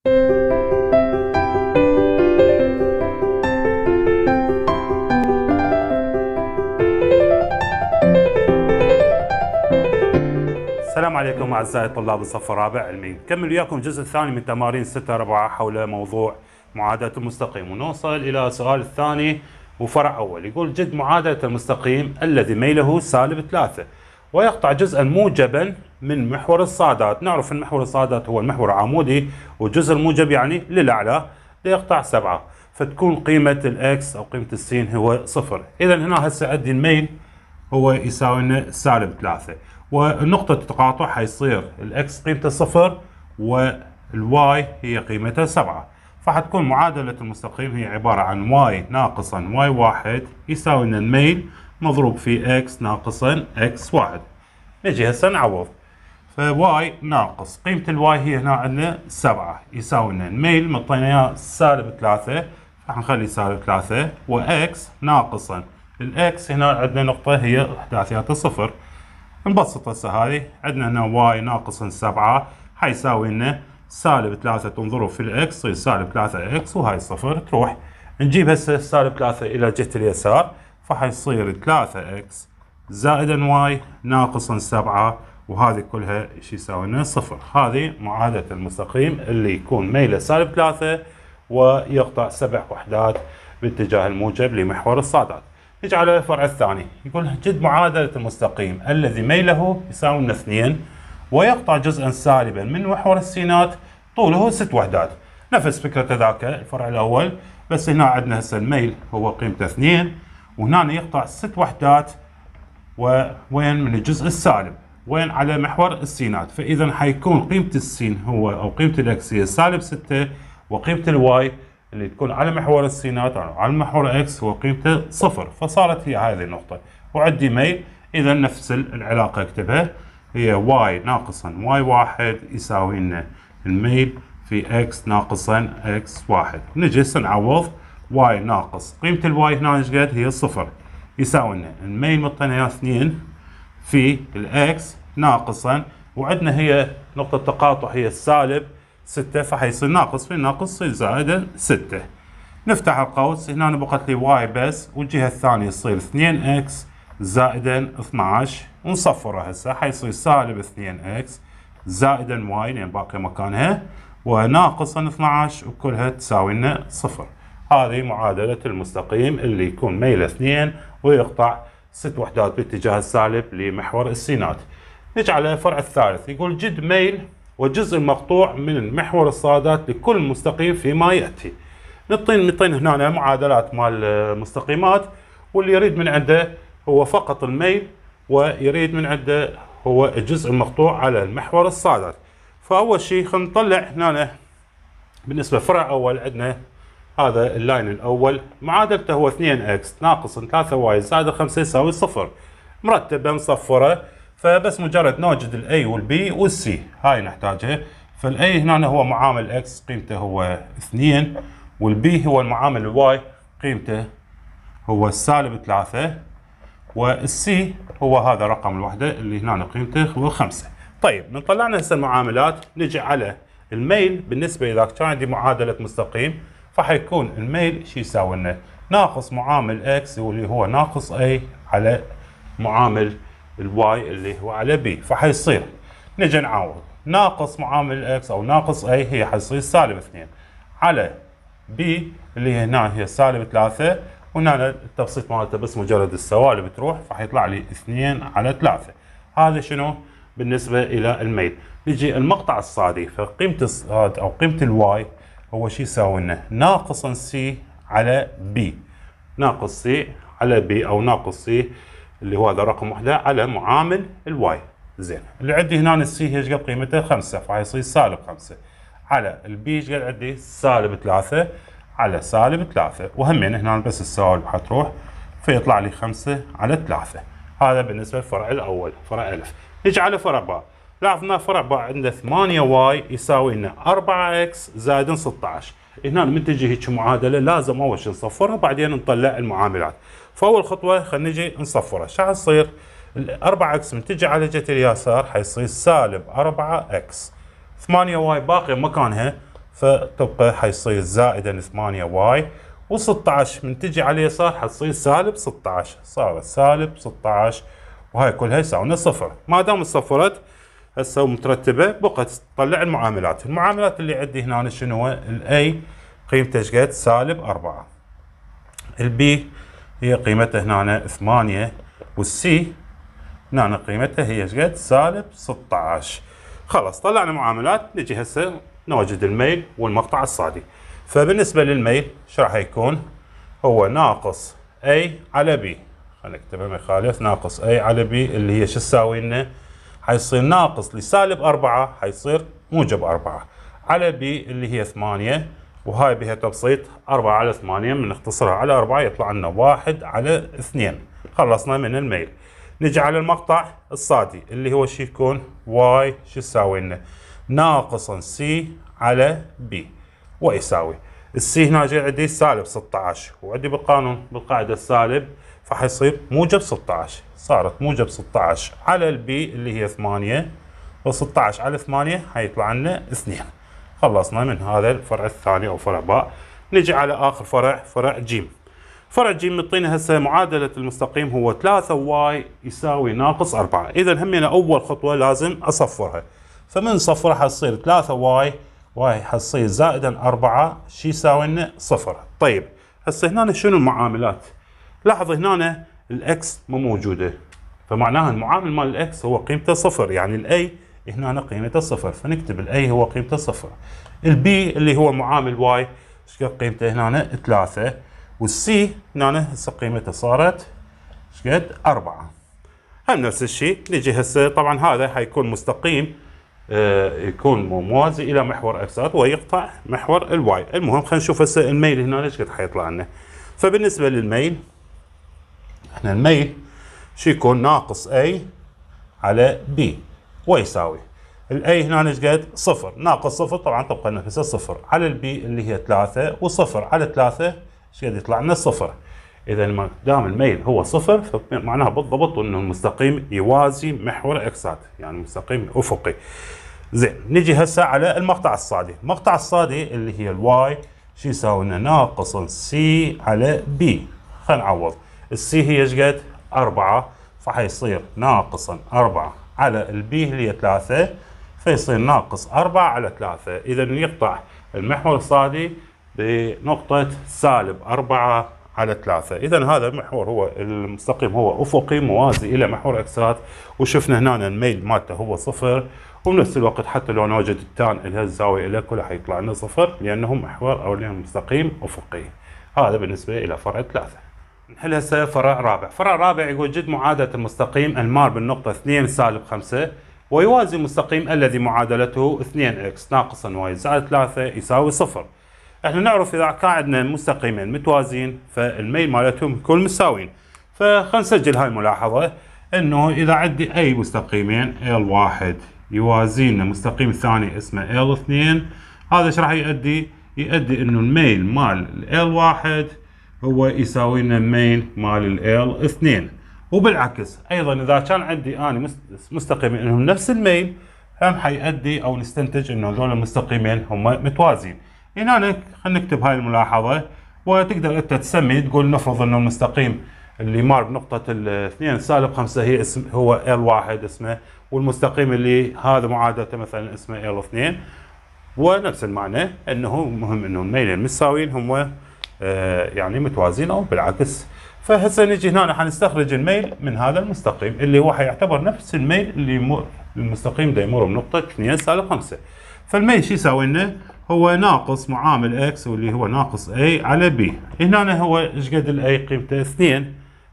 السلام عليكم أعزائي طلاب الصف الرابع علمي. نكمل وياكم الجزء الثاني من تمارين 6/4 حول موضوع معادلة المستقيم، ونوصل إلى السؤال الثاني وفرع أول. يقول جد معادلة المستقيم الذي ميله -3 ويقطع جزءا موجبا من محور الصادات. نعرف أن محور الصادات هو المحور العمودي، والجزء الموجب يعني للأعلى ليقطع 7، فتكون قيمة الإكس أو قيمة السين هو 0. إذا هنا هسه عندي الميل هو يساوي لنا -3، ونقطة التقاطع حيصير الإكس قيمته 0 والواي هي قيمتها 7. فحتكون معادلة المستقيم هي عبارة عن واي ناقصا واي واحد يساوي لنا الميل مضروب في اكس ناقصا اكس واحد. نجي هسه نعوض، فواي ناقص قيمة الواي هي هنا عندنا 7 يساوي لنا الميل مطينا اياه -3، فحنخلي -3 واكس ناقصا الاكس هنا عندنا نقطة هي احداثياتها 0. نبسط هسه هذه عندنا هنا واي ناقصا 7 حيساوي لنا -3 تنظروا في الاكس يصير -3 اكس وهاي 0 تروح. نجيب هسه -3 الى جهة اليسار فحيصير 3 اكس زائدا واي ناقصا 7 وهذه كلها ايش يساوي لنا 0. هذه معادلة المستقيم اللي يكون ميله -3 ويقطع 7 وحدات باتجاه الموجب لمحور الصادات. نجي على الفرع الثاني، يقول جد معادلة المستقيم الذي ميله يساوي لنا 2 ويقطع جزءا سالبا من محور السينات طوله 6 وحدات. نفس فكرة ذاك الفرع الأول، بس هنا عندنا هسه الميل هو قيمته 2 وهنا يقطع 6 وحدات، وين من الجزء السالب وين على محور السينات. فإذا حيكون قيمة السين هو أو قيمة الإكس هي -6، وقيمة الواي اللي تكون على محور السينات أو على محور إكس هو قيمته 0. فصارت هي هذه النقطة وعندي ميل. إذا نفس العلاقة اكتبها، هي واي ناقصا واي واحد يساوي لنا الميل في اكس ناقصا اكس واحد. نجي هسه نعوض، واي ناقص قيمة الواي هنا ايش قد هي 0 يساوي لنا الميل مطينا اياه 2 في الاكس ناقصا، وعندنا هي نقطة تقاطع هي -6 فحيصير ناقص في ناقص يصير زائد 6. نفتح القوس هنا بقت لي واي بس، والجهة الثانية يصير 2 اكس زائدا 12 ونصفرها هسه حيصير -2 اكس زائدا واي لان باقي مكانها وناقصا 12 وكلها تساوي لنا 0. هذه معادلة المستقيم اللي يكون ميله 2 ويقطع 6 وحدات باتجاه السالب لمحور السينات. نجي على الفرع الثالث، يقول جد ميل وجزء مقطوع من محور الصادات لكل مستقيم فيما يأتي. نعطين هنا معادلات مال المستقيمات، واللي يريد من عنده هو فقط الميل ويريد من عنده هو الجزء المقطوع على المحور الصادات. فأول شيء خلينا نطلع هنا بالنسبة للفرع الأول عندنا هذا اللاين الأول معادلته هو 2 اكس ناقص 3 واي زائد 5 يساوي 0، مرتبة مصفرة. فبس مجرد نوجد الاي والبي والسي هاي نحتاجها. فالاي هنا هو معامل اكس قيمته هو 2، والبي هو المعامل الواي قيمته هو -3، والسي هو هذا رقم الوحدة اللي هنا قيمته هو 5. طيب نطلعنا هسه المعاملات، نجي على الميل. بالنسبة إذا كان عندي معادلة مستقيم فحيكون الميل شو يساوي لنا ناقص معامل اكس واللي هو ناقص اي على معامل الواي اللي هو على بي. فحيصير نجي نعوض ناقص معامل اكس او ناقص اي هي حيصير -2 على بي اللي هنا هي -3، وهنا التبسيط مالته بس مجرد السوالب تروح فحيطلع لي 2 على 3. هذا شنو بالنسبة الى الميل. نجي المقطع الصادي، فقيمة الصاد او قيمة الواي هو شو يساوي لنا ناقصا سي على بي، ناقص سي على بي او ناقص سي اللي هو هذا رقم وحده على معامل الواي. زين اللي عندي هنا السي هي ايش قد قيمتها 5 فحيصير -5 على البي ايش قد عندي -3 على -3، وهمين هنا بس السوالب حتروح فيطلع لي 5 على 3. هذا بالنسبة للفرع الأول فرع ألف. نجي على فرع باء، لاحظنا فرع باء عنده 8 واي يساوي لنا 4 اكس زائد 16. هنا من تجي هيك معادلة لازم أول شيء نصفرها بعدين نطلع المعاملات. فأول خطوة خلينا نجي نصفرها. شو حتصير؟ 4 اكس من تجي على جهة اليسار حيصير -4 اكس، 8 واي باقي مكانها فتبقى حيصير زائدا 8 واي، و16 من تجي على اليسار حتصير سالب 16، صارت سالب 16، وهاي كلها يساوي صفر. ما دام صفرت هسه مترتبه بقت تطلع المعاملات. المعاملات اللي عندي هنا شنو هو؟ الاي قيمته ايش قد؟ سالب 4. البي هي قيمتها هنا 8، والسي هنا قيمتها هي ايش قد؟ سالب 16. خلاص طلعنا معاملات. نجي هسه نوجد الميل والمقطع الصادي. فبالنسبه للميل شو راح يكون؟ هو ناقص A على B. خلينا نكتبها ما يخالف، ناقص A على B اللي هي شو تساوي لنا؟ حيصير ناقص لسالب 4 حيصير موجب 4 على B اللي هي 8، وهاي بها تبسيط 4 على 8 من نختصرها على 4 يطلع لنا 1 على 2. خلصنا من الميل. نجي على المقطع الصادي اللي هو شو يكون؟ Y شو تساوي لنا؟ ناقصا C على B، ويساوي السي هنا جاي عندي سالب 16، وعندي بالقانون بالقاعدة السالب، فحيصير موجب 16. صارت موجب 16 على البي اللي هي 8، و16 على 8 حيطلع لنا 2. خلصنا من هذا الفرع الثاني او فرع باء. نجي على اخر فرع، فرع جيم. فرع جيم مطينا هسه معادلة المستقيم هو 3 واي يساوي ناقص 4. اذا همينا اول خطوة لازم اصفرها، فمن صفرها حتصير 3 واي، واي حتصير زائدا 4 شي يساوي لنا صفر. طيب هسه هنا شنو المعاملات؟ لاحظ هنا الاكس مو موجوده، فمعناها المعامل مال الاكس هو قيمته صفر، يعني الاي هنا قيمته صفر، فنكتب الاي هو قيمته صفر. البي اللي هو معامل واي ايش قد قيمته هنا؟ 3، والسي هنا هسه قيمته صارت ايش قد؟ 4. هم نفس الشيء. نجي هسه طبعا هذا حيكون مستقيم يكون موازي الى محور اكسات ويقطع محور الواي. المهم خلينا نشوف هسه الميل هنا ايش قد حيطلع لنا. فبالنسبه للميل احنا الميل شو يكون؟ ناقص A على B، ويساوي الاي هنا ايش قد؟ صفر، ناقص صفر طبعا تبقى نفسها صفر، على البي اللي هي 3، وصفر على 3 ايش قد يطلع لنا؟ صفر. اذا ما دام الميل هو صفر فمعناها بالضبط انه المستقيم يوازي محور اكسات، يعني مستقيم افقي. زين نجي هسه على المقطع الصادي. المقطع الصادي اللي هي الواي شو يساوي لنا؟ ناقص سي على بي. خلينا نعوض. السي هي ايش قد؟ 4، فحيصير ناقصا 4 على البي اللي هي 3، فيصير ناقص 4 على 3. اذا يقطع المحور الصادي بنقطة سالب 4 على 3. إذا هذا المحور هو المستقيم هو أفقي موازي إلى محور أكسات، وشفنا هنا الميل مالته هو صفر، وبنفس الوقت حتى لو نوجد التان اللي الزاوية له كلها حيطلع لنا صفر لأنه محور أو لأنه مستقيم أفقي. هذا بالنسبة إلى فرع 3. نحل هسه فرع رابع. فرع رابع يقول جد معادلة المستقيم المار بالنقطة 2 سالب 5 ويوازي المستقيم الذي معادلته 2x ناقصا y زائد 3 يساوي صفر. احنا نعرف اذا كان عندنا مستقيمين متوازيين فالميل مالتهم يكون مساويين. فخلينا نسجل هاي الملاحظة انه اذا عندي اي مستقيمين L1 يوازينا مستقيم الثاني اسمه L2، هذا ايش راح يؤدي؟ يؤدي انه الميل مال L1 هو يساوي لنا الميل مال L2. وبالعكس ايضا اذا كان عندي انا مستقيمين انهم نفس الميل هم حيؤدي او نستنتج انه هذول المستقيمين هم متوازيين. هنا خلينا نكتب هاي الملاحظة وتقدر انت تسمي تقول نفرض انه المستقيم اللي مار بنقطة 2 سالب 5 هي هو L1 اسمه، والمستقيم اللي هذا معادلته مثلا اسمه L2، ونفس المعنى انه مهم انه الميلين متساويين هم يعني متوازيين او بالعكس. فهسه نجي هنا حنستخرج الميل من هذا المستقيم اللي هو حيعتبر نفس الميل اللي المستقيم ده يمر بنقطة 2 سالب 5. فالميل شو يساوي لنا؟ هو ناقص معامل اكس واللي هو ناقص A على B. هنا هو ايش قد الاي؟ قيمته 2،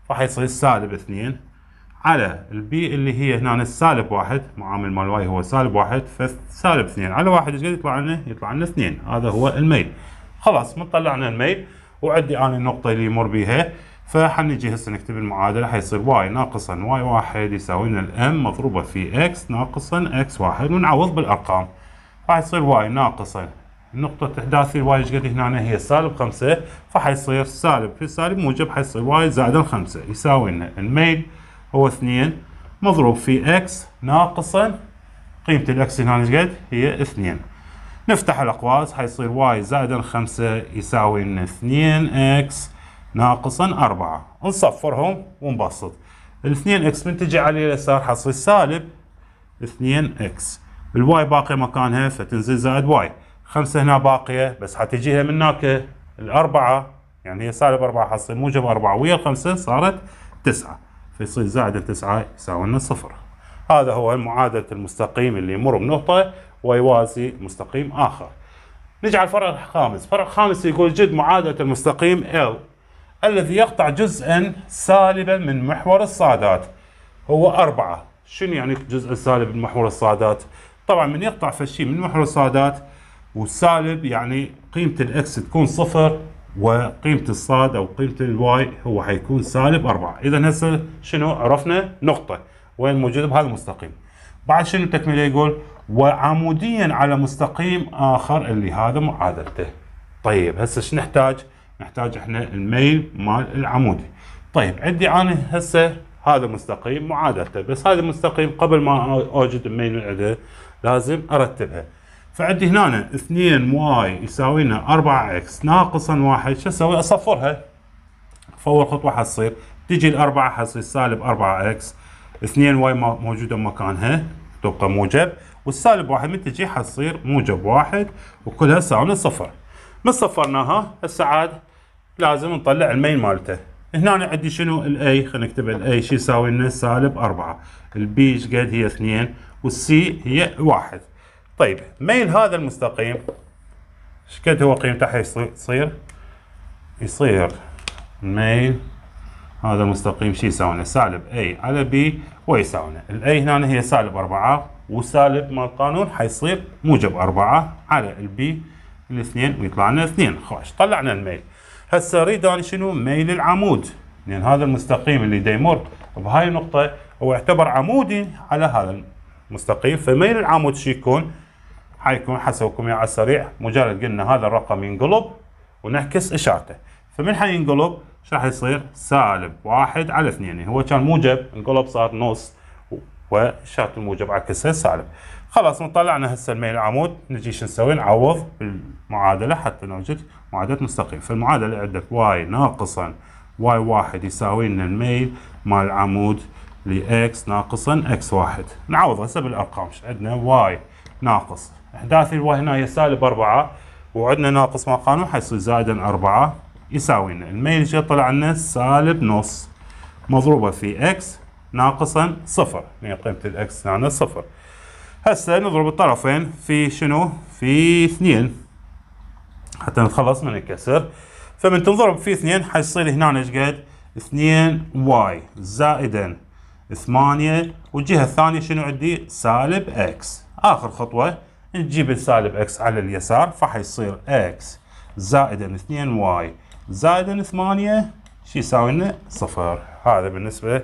راح يصير سالب 2 على البي اللي هي هنا السالب 1، معامل مال واي هو سالب 1، فسالب 2 على 1 ايش قد يطلع لنا؟ يطلع لنا 2. هذا هو الميل. خلاص من طلعنا الميل وعندي انا النقطة اللي يمر بيها، فحنجي هسه نكتب المعادلة. حيصير واي ناقصا واي 1 يساوي لنا الام مضروبة في اكس ناقصا اكس 1، ونعوض بالارقام. فحيصير واي ناقصا نقطة إحداث الواي ايش قد هنا هي سالب 5، فحيصير سالب في سالب موجب، حيصير واي زائد 5 يساوي لنا الميل هو 2 مضروب في اكس ناقصا قيمة الاكس هنا ايش قد؟ هي 2. نفتح الأقواس، حيصير واي زائدا 5 يساوي لنا 2x ناقصا 4. نصفرهم ونبسط. ال 2x من تجي على اليسار حتصير سالب 2x. الواي باقي مكانها فتنزل زائد واي. 5 هنا باقية بس حتجيها من هناك الأربعة، يعني هي سالب 4 حتصير موجب 4 ويا الخمسة صارت 9، فيصير زائد 9 يساوي لنا 0. هذا هو معادلة المستقيم اللي يمر بنقطة ويوازي مستقيم آخر. نجي على الفرع الخامس. الفرع الخامس يقول جد معادلة المستقيم L الذي يقطع جزءا سالبا من محور الصادات. هو 4. شنو يعني جزء سالب من محور الصادات؟ طبعا من يقطع فشي من محور الصادات والسالب يعني قيمة الإكس تكون 0 وقيمة الصاد أو قيمة الواي هو حيكون سالب 4. إذا هسه شنو عرفنا؟ نقطة وين موجودة بهذا المستقيم. بعد شنو التكملة؟ يقول وعموديا على مستقيم آخر اللي هذا معادلته. طيب هسه شو نحتاج؟ نحتاج احنا الميل مال العمودي. طيب عندي أنا هسه هذا مستقيم معادلته، بس هذا المستقيم قبل ما أوجد الميل من عنده لازم أرتبها. فعندي هنا 2 واي يساوي لنا 4x ناقصا 1. شو اسوي؟ اصفرها. فاول خطوه حتصير تجي الاربعه حتصير سالب 4x، 2 واي موجوده مكانها تبقى موجب، والسالب 1 من تجي حتصير موجب 1 وكلها تساوي 0. من صفرناها هسه عاد لازم نطلع الميل مالته. هنا عندي شنو الاي؟ خلينا نكتب الاي شو يساوي لنا سالب 4، البي ايش قد هي 2 والسي هي 1. طيب ميل هذا المستقيم ايش قد هو قيمته يصير ميل هذا المستقيم شو يساوي لنا؟ سالب A على B ويساوي لنا الاي هنا هي سالب 4 وسالب مال القانون حيصير موجب 4 على البي الاثنين ويطلع لنا 2. خوش طلعنا الميل. هسه اريد انا شنو؟ ميل العمود، لان هذا المستقيم اللي دا يمر بهاي النقطة هو يعتبر عمودي على هذا المستقيم، فميل العمود شو يكون؟ حيكون حسبكم على السريع، مجرد قلنا هذا الرقم ينقلب ونعكس اشارته، فمن حينقلب ايش راح يصير؟ سالب 1 على 2، يعني هو كان موجب انقلب صار نص واشارة الموجب عكسها سالب. خلاص طلعنا هسه الميل العمود، نجي شو نسوي؟ نعوض بالمعادلة حتى نوجد معادلة مستقيم. فالمعادلة عندك واي ناقصا واي 1 يساوي لنا الميل مال العمود لاكس ناقصا اكس 1. نعوض هسه بالارقام. عندنا واي ناقص احداثي الواي هنا هي سالب 4 وعندنا ناقص مع قانون حيصير زائدا 4 يساوي لنا الميل شو طلع لنا؟ سالب نص مضروبه في اكس ناقصا 0، يعني قيمه الاكس هنا 0. هسه نضرب الطرفين في شنو؟ في 2 حتى نتخلص من الكسر. فمن تنضرب في 2 حيصير هنا ايش قد؟ 2 واي زائدا 8 والجهه الثانيه شنو عندي؟ سالب اكس. اخر خطوه نجيب السالب اكس على اليسار فحيصير اكس زائدا 2 واي زائدا 8 شو يساوي لنا؟ 0. هذا بالنسبه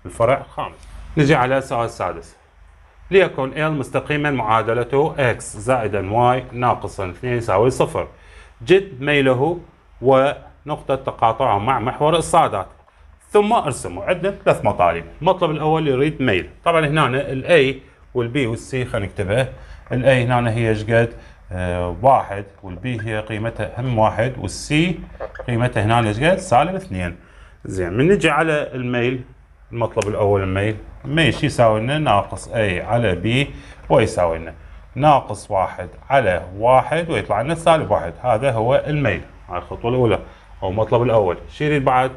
للفرع الخامس. نجي على السؤال السادس. ليكن L مستقيما معادلته x زائدا y ناقصا 2 يساوي 0. جد ميله ونقطة تقاطعه مع محور الصادات ثم ارسمه. عندنا 3 مطالب. المطلب الأول يريد ميل. طبعا هنا ال A وال B وال C خلينا نكتبها. ال A هنا هي ايش قد؟ 1 وال B هي قيمتها هم 1 وال C قيمتها هنا ايش قد؟ سالب 2. زين من نجي على الميل، المطلب الأول الميل، الميل شو يساوي لنا؟ ناقص A على B ويساوي لنا ناقص 1 على 1 ويطلع لنا سالب 1. هذا هو الميل. هاي الخطوة الأولى أو المطلب الأول. شو يريد بعد؟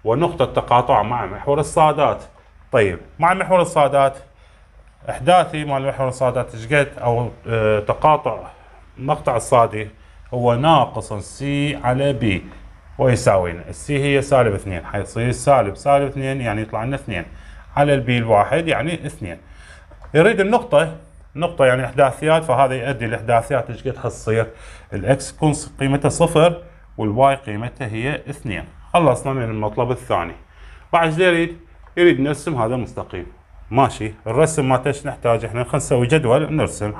ونقطة تقاطع مع محور الصادات. طيب مع محور الصادات إحداثي مع محور الصادات ايش قد؟ أو تقاطع مقطع الصادي هو ناقص C على B ويساوي لنا السي هي سالب 2 حيصير سالب 2 يعني يطلع لنا 2 على البي الواحد يعني 2. يريد النقطة يعني احداثيات، فهذا يؤدي الاحداثيات ايش قد حتصير؟ الاكس تكون قيمتها 0 والواي قيمتها هي 2. خلصنا من المطلب الثاني. بعد ايش يريد نرسم هذا المستقيم. ماشي الرسم مالته ايش نحتاج احنا؟ خلينا نسوي جدول نرسم.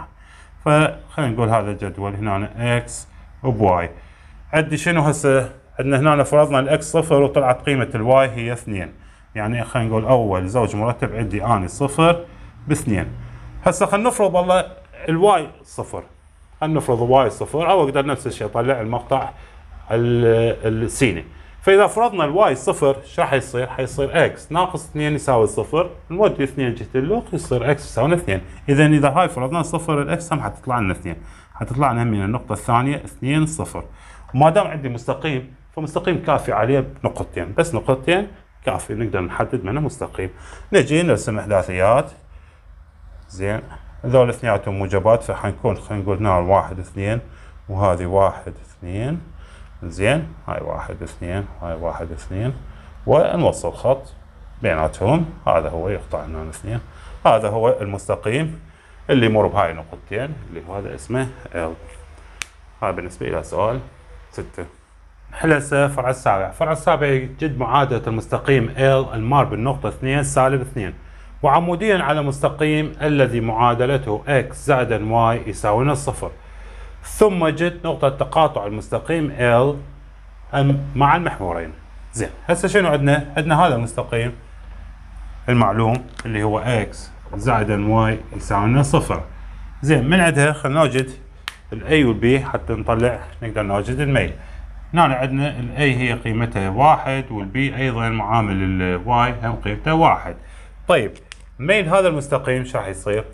فخلينا نقول هذا الجدول هنا اكس وبواي. عندي شنو هسه؟ عندنا هنا فرضنا الاكس 0 وطلعت قيمة الواي هي 2، يعني خلينا نقول اول زوج مرتب عندي اني 0 ب2. هسه خلينا نفرض والله الواي 0، نفرض واي صفر، او اقدر نفس الشيء اطلع المقطع السيني. فاذا فرضنا الواي صفر ايش راح يصير؟ حيصير اكس ناقص 2 يساوي صفر، نودي 2 جهه اللوق يصير اكس يساوي 2. اذا هاي فرضنا صفر الاكس هم حتطلع لنا 2، حتطلع لنا من النقطه الثانيه 2 صفر. وما دام عندي مستقيم فمستقيم كافي عليه بنقطتين، بس نقطتين كافي نقدر نحدد منه مستقيم. نجي نرسم احداثيات. زين، هذول اثنيناتهم موجبات فحنكون خلينا نقول هنا 1 2 وهذه 1 2. زين، هاي 1 2 هاي 1 2 ونوصل خط بيناتهم، هذا هو يقطع لنا 2. هذا هو المستقيم اللي يمر بهاي النقطتين اللي هذا اسمه L. هذا بالنسبة إلى سؤال 6. نحل هسه فرع السابع. فرع السابع يجد معادلة المستقيم L المار بالنقطة 2 سالب 2 وعموديا على مستقيم الذي معادلته x زائدا y يساوي نص صفر، ثم جد نقطة تقاطع المستقيم L مع المحورين. زين، هسه شنو عندنا؟ عندنا هذا المستقيم المعلوم اللي هو x زائدا y يساوي لنا صفر. زين، من عندها خلينا نوجد الاي والبي حتى نطلع نقدر نوجد الميل. هنا عندنا الاي هي قيمتها 1 والبي ايضا معامل الواي هم قيمته 1. طيب ميل هذا المستقيم ايش راح يصير؟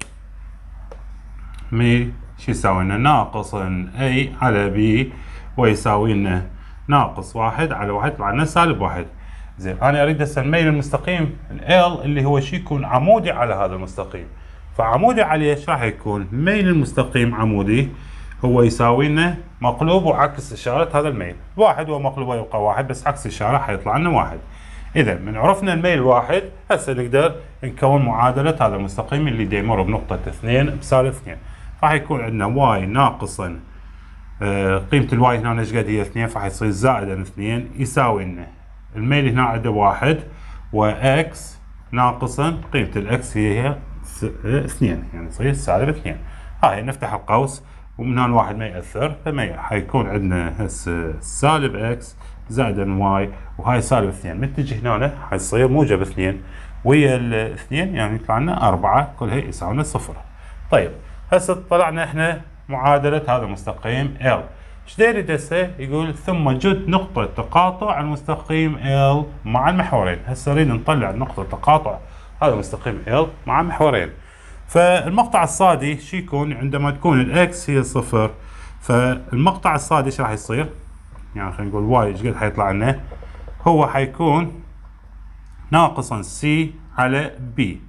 ميل شو يساوي لنا؟ ناقص اي على بي ويساوي لنا ناقص 1 على 1 يطلع لنا سالب 1. زين، انا اريد هسه الميل المستقيم ال اللي هو شي يكون عمودي على هذا المستقيم، فعمودي عليه ايش راح يكون؟ ميل المستقيم عمودي هو يساوي لنا مقلوب وعكس اشاره هذا الميل. واحد هو مقلوبه يبقى واحد، بس عكس اشاره حيطلع لنا واحد. اذا من عرفنا الميل واحد هسه نقدر نكون معادله هذا المستقيم اللي دا يمر بنقطه 2 بسالب 2. راح يكون عندنا واي ناقصا قيمه الواي هنا ايش قد هي 2، فحيصير زائدا 2 يساوي لنا الميل هنا عنده 1 واكس ناقصا قيمه الاكس هي 2 يعني يصير سالب 2. هاي نفتح القوس ومن هون واحد ما يأثر، فما حيكون عندنا هسه سالب اكس زائدا واي وهاي سالب 2 من تجي هنا حيصير موجب 2 ويا الاثنين يعني يطلع لنا 4 كلها يساوي لنا صفر. طيب هسه طلعنا احنا معادلة هذا المستقيم L. ايش دا يريد هسه؟ يقول ثم جد نقطة تقاطع المستقيم L مع المحورين. هسه نريد نطلع نقطة تقاطع هذا المستقيم L مع محورين. فالمقطع الصادي شو يكون عندما تكون الاكس هي صفر؟ فالمقطع الصادي ايش راح يصير؟ يعني خلينا نقول واي ايش قد حيطلع لنا؟ هو حيكون ناقصا سي على بي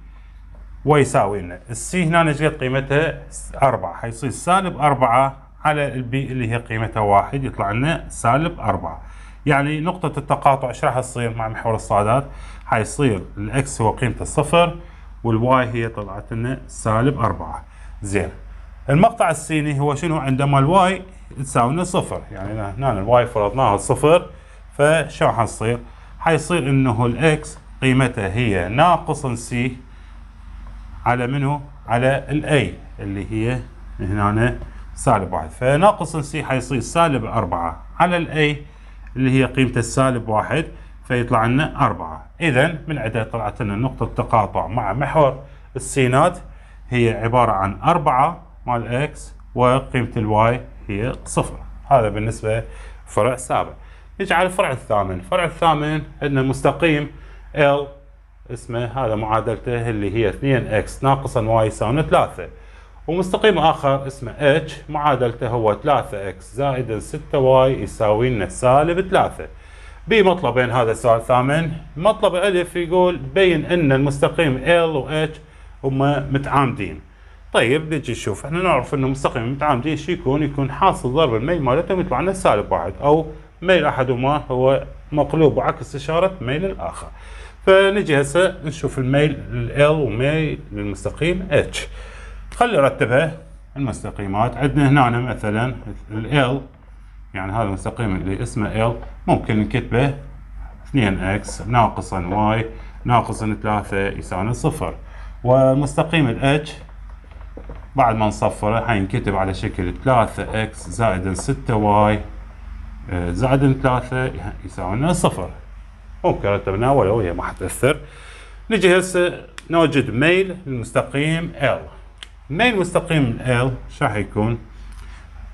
ويساوي لنا السي هنا ايش قد قيمتها؟ 4، حيصير سالب 4 على البي اللي هي قيمتها 1 يطلع لنا سالب 4. يعني نقطة التقاطع ايش راح تصير مع محور الصادات؟ حيصير الاكس هو قيمته صفر والواي هي طلعت لنا سالب 4. زين، المقطع السيني هو شنو؟ عندما الواي تساوي لنا صفر، يعني هنا الواي فرضناها صفر، فشو راح يصير؟ حيصير انه الاكس قيمتها هي ناقص سي على منو؟ على الاي اللي هي هنا سالب 1، فناقص سي حيصير سالب 4 على الاي اللي هي قيمته السالب 1 فيطلع لنا 4. اذا من عندها طلعت لنا نقطة تقاطع مع محور السينات هي عبارة عن 4 مال اكس وقيمة الواي هي صفر. هذا بالنسبة فرع السابع. نجي على الفرع الثامن. الفرع الثامن عندنا مستقيم L اسمه هذا معادلته اللي هي 2x ناقصا y يساوي 3، ومستقيم آخر اسمه H معادلته هو 3x زائدا 6y يساوي لنا سالب 3. بمطلبين هذا السؤال الثامن. مطلب ألف يقول بين أن المستقيم L و H هما متعامدين. طيب نجي نشوف، احنا نعرف أنه مستقيم متعامدين شو يكون حاصل ضرب الميل مالتهم يطلع لنا سالب 1 أو ميل أحدهما هو مقلوب وعكس إشارة ميل الآخر. فنجي هسه نشوف الميل L وميل للمستقيم H. خلي نرتبها المستقيمات. عندنا هنا مثلا L يعني هذا المستقيم اللي اسمه L ممكن نكتبه 2x ناقصا y ناقصا 3 يساوي 0. والمستقيم ال H بعد ما نصفره حينكتب على شكل 3x زائدا 6y زائدا 3 يساوي 0. ممكن رتبناه ولو هي ما حتأثر. نجي هسه نوجد ميل المستقيم L. ميل مستقيم L شو راح يكون؟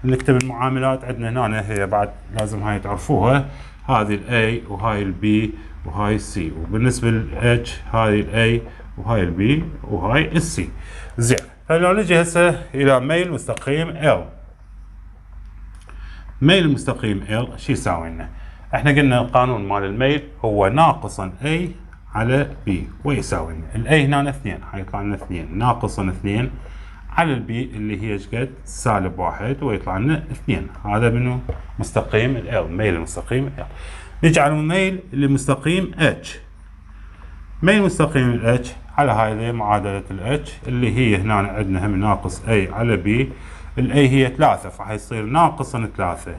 نكتب المعاملات عندنا هنا، هي بعد لازم هاي تعرفوها، هذه الاي وهاي البي وهاي السي، وبالنسبة للاتش هاي الاي وهاي البي وهاي السي. زين، فلو نجي هسه الى ميل مستقيم ال. ميل المستقيم ال شو يساوي لنا؟ احنا قلنا القانون مال الميل هو ناقصا A على B، ويساوي لنا الاي هنا 2، حيطلع لنا 2 ناقصا 2 على البي اللي هي ايش قد؟ -1، ويطلع لنا 2. هذا منه مستقيم ال، ميل المستقيم ال. نجي على ميل لمستقيم H. ميل مستقيم ال H على هذه معادلة ال H اللي هي هنا عندنا هم ناقص A على B، ال A هي 3 فحيصير ناقصا 3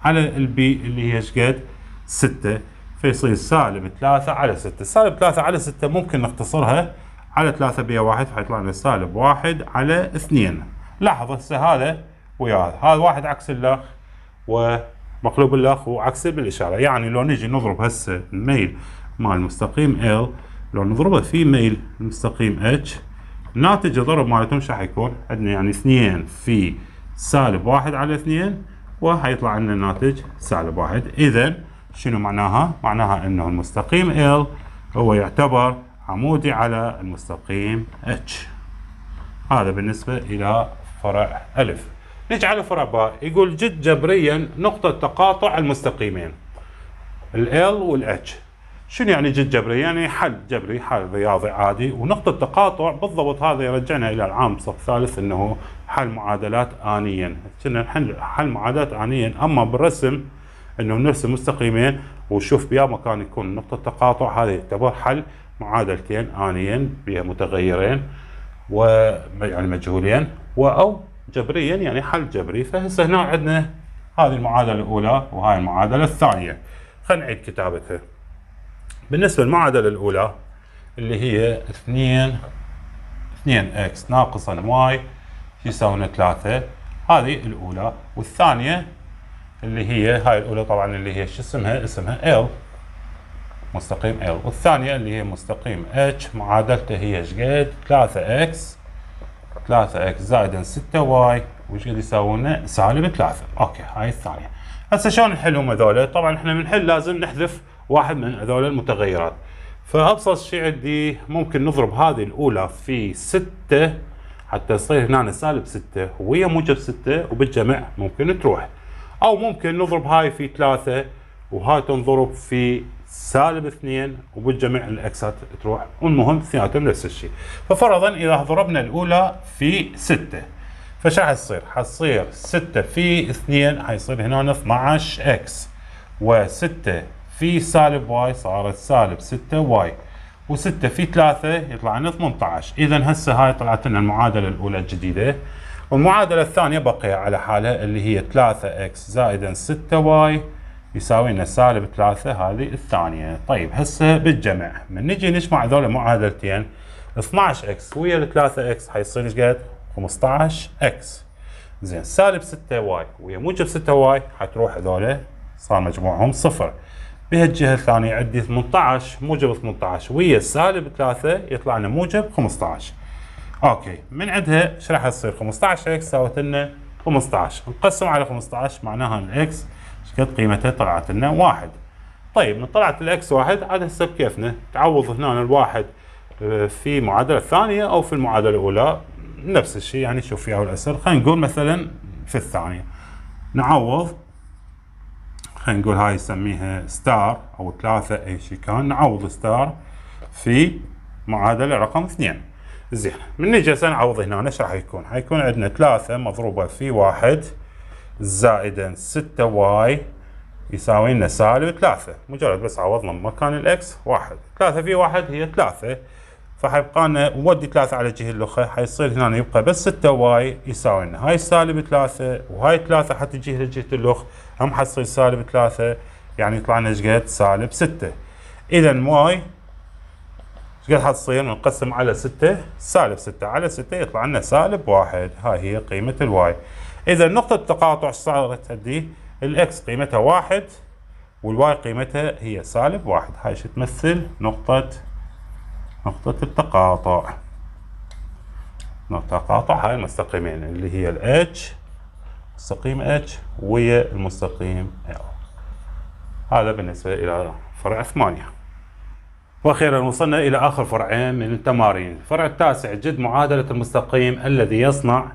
على ال B اللي هي ايش قد؟ 6، فيصير -3 على 6. -3 على 6 ممكن نختصرها على 3 بيها 1، فيطلع لنا -1 على 2. لاحظ هسه هذا ويا هذا واحد عكس الاخ ومقلوب الاخ وعكس بالاشاره، يعني لو نجي نضرب هسه الميل مال المستقيم L، لو نضربه في ميل المستقيم H، ناتج الضرب مالتهم شو حيكون؟ عندنا يعني 2 في -1 على 2، وحيطلع لنا الناتج -1. اذا شنو معناها؟ معناها انه المستقيم L هو يعتبر عمودي على المستقيم H. هذا بالنسبة إلى فرع ألف. نجي على فرع باء، يقول جد جبريا نقطة تقاطع المستقيمين ال L وال H. شنو يعني جد جبري؟ يعني حل جبري، حل رياضي عادي، ونقطة تقاطع بالضبط هذا يرجعنا إلى العام صف ثالث، إنه حل معادلات آنيا. كنا حل معادلات آنيا، أما بالرسم إنه نرسم مستقيمين وشوف بيا مكان يكون نقطة تقاطع، هذا يعتبر حل معادلتين آنيين بها متغيرين ويعني مجهولين، أو جبريا يعني حل جبري. فهسه هنا عندنا هذه المعادلة الأولى وهاي المعادلة الثانية. خلينا نعيد كتابتها. بالنسبة للمعادلة الأولى اللي هي 2x ناقصا y يساوي 3، هذه الأولى. والثانية اللي هي هاي الأولى طبعا اللي هي شو اسمها L، مستقيم L. والثانية اللي هي مستقيم H معادلته هي ايش قد؟ 3x زائدا 6y، وش قد يساوون؟ -3. اوكي، هاي الثانية. هسه شلون نحلهم هذول؟ طبعا احنا بنحل لازم نحذف واحد من هذول المتغيرات. فابسط شيء عندي ممكن نضرب هذه الاولى في 6 حتى يصير هنا -6 وهي موجب 6، وبالجمع ممكن تروح. او ممكن نضرب هاي في 3 وهاي تنضرب في -2 وبالجمع الاكسات تروح، والمهم اثنيناتهم نفس الشيء. ففرضا اذا ضربنا الاولى في 6، فش راح يصير؟ حتصير 6 في 2 حيصير هنا 12x، و6 في -y صارت -6y، و6 في 3 يطلع لنا 18. اذا هسه هاي طلعت لنا المعادله الاولى الجديده. والمعادله الثانيه بقي على حالها اللي هي 3x زائدا 6y يساوي لنا -3، هذه الثانيه. طيب هسه بالجمع من نجي نجمع هذول المعادلتين، 12x ويا ال 3x حيصير ايش قد؟ 15x. زين، -6y ويا موجب 6y حتروح هذول صار مجموعهم 0. بهالجهه الثانيه عندي 18 موجب 18 ويا -3 يطلع لنا موجب 15. اوكي، من عندها ايش راح يصير؟ 15x ساوت لنا 15 نقسم على 15 معناها الاكس ايش قد قيمتها؟ طلعت لنا 1. طيب من طلعت الاكس 1 عاد هسه بكيفنا تعوض هنا الواحد في المعادله الثانيه او في المعادله الاولى نفس الشيء، يعني شوف فيها والاسهل. خلينا نقول مثلا في الثانيه نعوض، خلينا نقول هاي نسميها ستار او 3 اي شيء كان، نعوض ستار في معادله رقم 2. زين، من نجي هسه نعوض هنا ايش راح يكون؟ حيكون عندنا 3 مضروبه في 1 زائدا 6y يساوي لنا -3. مجرد بس عوضنا مكان الاكس 1، 3 في 1 هي 3، فحيبقى لنا ودي 3 على الجهه الاخرى حيصير هنا يبقى بس 6y يساوي لنا هاي -3 وهاي 3 حتجي لجهه الاخ هم حتصير -3، يعني يطلع لنا ايش قد؟ -6. اذا y ايش قد حتصير؟ نقسم على 6، -6 على 6 يطلع لنا -1. هاي هي قيمه الواي. اذا نقطه التقاطع صارت عندي الاكس قيمتها 1 والواي قيمتها هي -1. هاي شو تمثل؟ نقطه التقاطع. نقطة تقاطع هاي المستقيمين اللي هي ال H مستقيم اتش ويا المستقيم ال. هذا بالنسبة إلى فرع 8. وأخيرا وصلنا إلى آخر فرعين من التمارين. الفرع التاسع: جد معادلة المستقيم الذي يصنع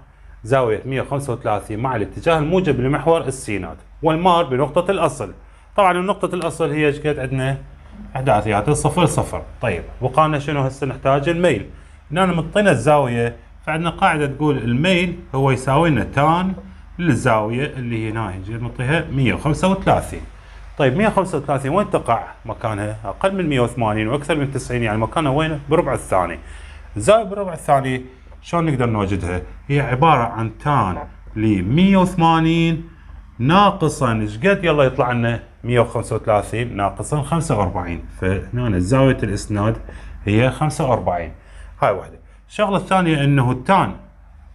زاوية 135 مع الاتجاه الموجب لمحور السينات والمار بنقطة الأصل. طبعا نقطة الأصل هي ايش قد عندنا؟ إحداثيات 0 0. طيب بقى شنو هسه نحتاج؟ الميل. هنا مطينا الزاوية، فعندنا قاعدة تقول الميل هو يساوي لنا تان للزاوية اللي هنا يجي نعطيها 135. طيب 135 وين تقع مكانها؟ اقل من 180 واكثر من 90، يعني مكانها وين؟ بربع الثاني. الزاويه بربع الثاني شلون نقدر نوجدها؟ هي عباره عن تان ل 180 ناقصا ايش قد؟ يلا يطلع لنا 135 ناقصا 45، فهنا زاويه الاسناد هي 45. هاي واحده. الشغله الثانيه انه التان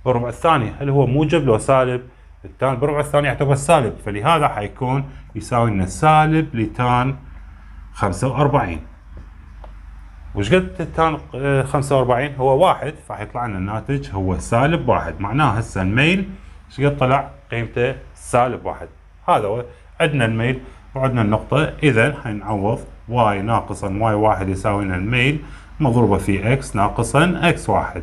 بربع الثاني هل هو موجب لو سالب؟ التان بربع الثاني يعتبر سالب، فلهذا حيكون يساوي لنا سالب لتان 45. وش قد التان 45؟ هو 1، فحيطلع لنا الناتج هو سالب 1. معناه هسه الميل ايش قد طلع؟ قيمته سالب 1. هذا هو. عندنا الميل وعندنا النقطة، إذا حنعوض واي ناقصا واي 1 يساوي لنا الميل مضروبة في اكس ناقصا اكس 1.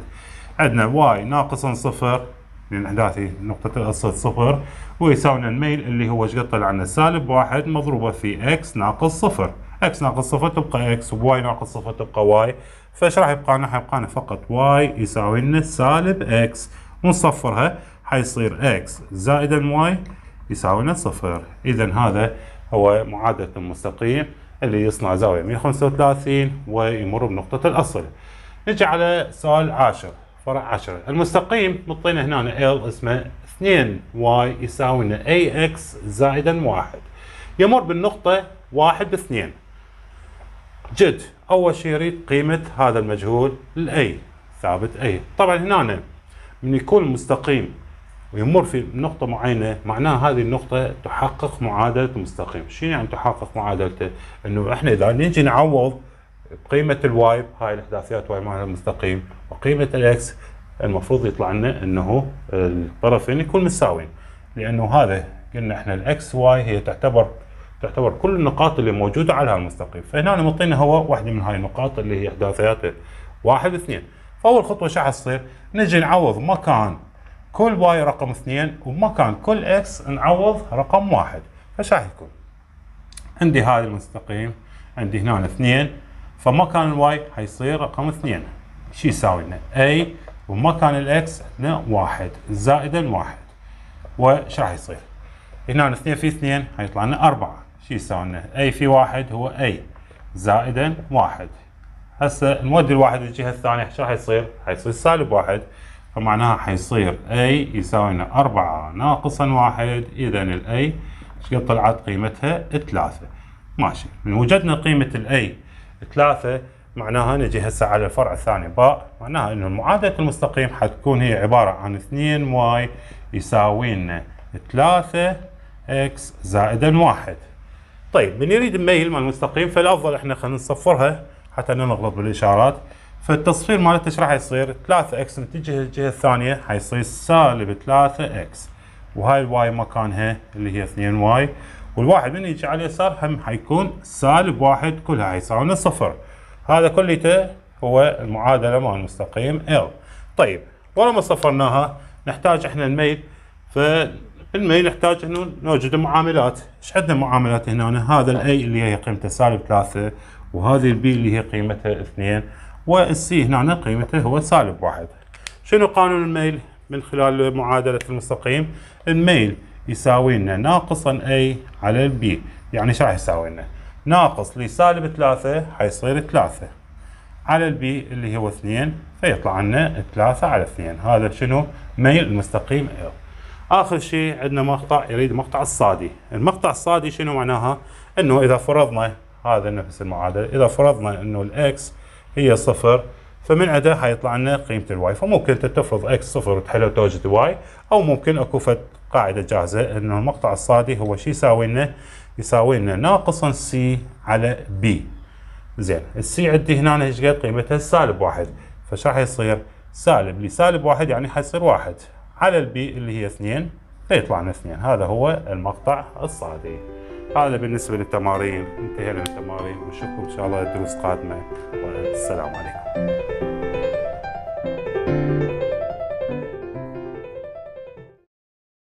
عندنا واي ناقصا 0 لأن إحداثي نقطة الأصل 0، ويساوي لنا الميل اللي هو ايش قد طلع لنا؟ سالب 1 مضروبة في اكس ناقص 0. اكس ناقص 0 تبقى اكس، وواي ناقص 0 تبقى واي. فايش راح يبقى لنا؟ حيبقى لنا فقط واي يساوي لنا سالب اكس، ونصفرها حيصير اكس زائدا واي يساوي لنا 0. إذا هذا هو معادلة المستقيم اللي يصنع زاوية 135 ويمر بنقطة الأصل. نجي على سؤال 10، فرع 10. المستقيم مطينا هنا ال اسمه 2y يساوي لنا ax زائدا 1 يمر بالنقطة 1 ب2. جد أول شيء يريد قيمة هذا المجهول الأي، ثابت أي. طبعا هنا من يكون المستقيم ويمر في نقطة معينة معناها هذه النقطة تحقق معادلة المستقيم. شنو يعني تحقق معادلته؟ انه احنا اذا نجي نعوض بقيمة الواي، هاي الاحداثيات واي معناها المستقيم، وقيمة الاكس، المفروض يطلع لنا انه الطرفين يكون مساويين، لانه هذا قلنا احنا الاكس واي هي تعتبر كل النقاط اللي موجودة على هالمستقيم. فهنا معطينا هو واحدة من هاي النقاط اللي هي احداثياته 1 و2. فاول خطوة شو حتصير؟ نجي نعوض مكان كل واي رقم 2، ومكان كل اكس نعوض رقم 1. فايش راح يكون؟ عندي هذا المستقيم، عندي هنا 2، فمكان الواي حيصير رقم 2، شو يساوي لنا؟ اي، ومكان الاكس عندنا 1 زائدا 1. وش راح يصير؟ هنا 2 في 2 حيطلع لنا 4، شو يساوي لنا؟ اي في 1 هو اي زائدا 1. هسه نودي الواحد للجهة الثانية، ايش راح يصير؟ حيصير سالب 1، فمعناها حيصير A يساوي لنا 4 ناقصا 1. إذا ال A ايش قد طلعت قيمتها؟ 3. ماشي. من وجدنا قيمة ال A 3 معناها نجي هسه على الفرع الثاني باء، معناها إنه معادلة المستقيم حتكون هي عبارة عن 2y يساوي لنا 3x زائدا 1. طيب من يريد الميل مال المستقيم فالأفضل احنا خلينا نصفرها حتى لا نغلط بالإشارات. فالتصفير مالته ايش راح يصير؟ 3x متجه للجهه الثانيه حيصير سالب 3x، وهاي الواي مكانها اللي هي 2y، والواحد من يجي على اليسار هم حيكون سالب 1، كلها حيساوي لنا 0. هذا كليته هو المعادله مال المستقيم L. طيب ولما صفرناها نحتاج احنا الميل، فالميل نحتاج انه نوجد المعاملات. ايش عندنا معاملات هنا؟ هذا الاي اللي هي قيمته سالب 3، وهذه البي اللي هي قيمتها 2، والسي هنا قيمته هو سالب 1. شنو قانون الميل من خلال معادلة المستقيم؟ الميل يساوي لنا ناقصا A على البي، يعني شو راح يساوي لنا؟ ناقص لسالب 3 حيصير 3 على البي اللي هو 2، فيطلع لنا 3 على 2. هذا شنو؟ ميل المستقيم L. آخر شيء عندنا مقطع يريد مقطع الصادي. المقطع الصادي شنو معناها؟ إنه إذا فرضنا هذا نفس المعادلة، إذا فرضنا إنه الإكس هي 0 فمن عندها حيطلع لنا قيمة الواي. فممكن تفرض اكس 0 وتحل وتوجد واي، او ممكن اكو قاعدة جاهزة انه المقطع الصادي هو شو يساوي لنا؟ يساوي لنا ناقصا سي على بي. زين، السي عندي هنا ايش قد؟ قيمتها سالب 1، فش راح يصير؟ سالب لسالب 1 يعني حيصير 1 على البي اللي هي 2 فيطلع لنا 2. هذا هو المقطع الصادي. هذا بالنسبة للتمارين. انتهينا من التمارين، ونشوفكم إن شاء الله دروس قادمة، والسلام عليكم.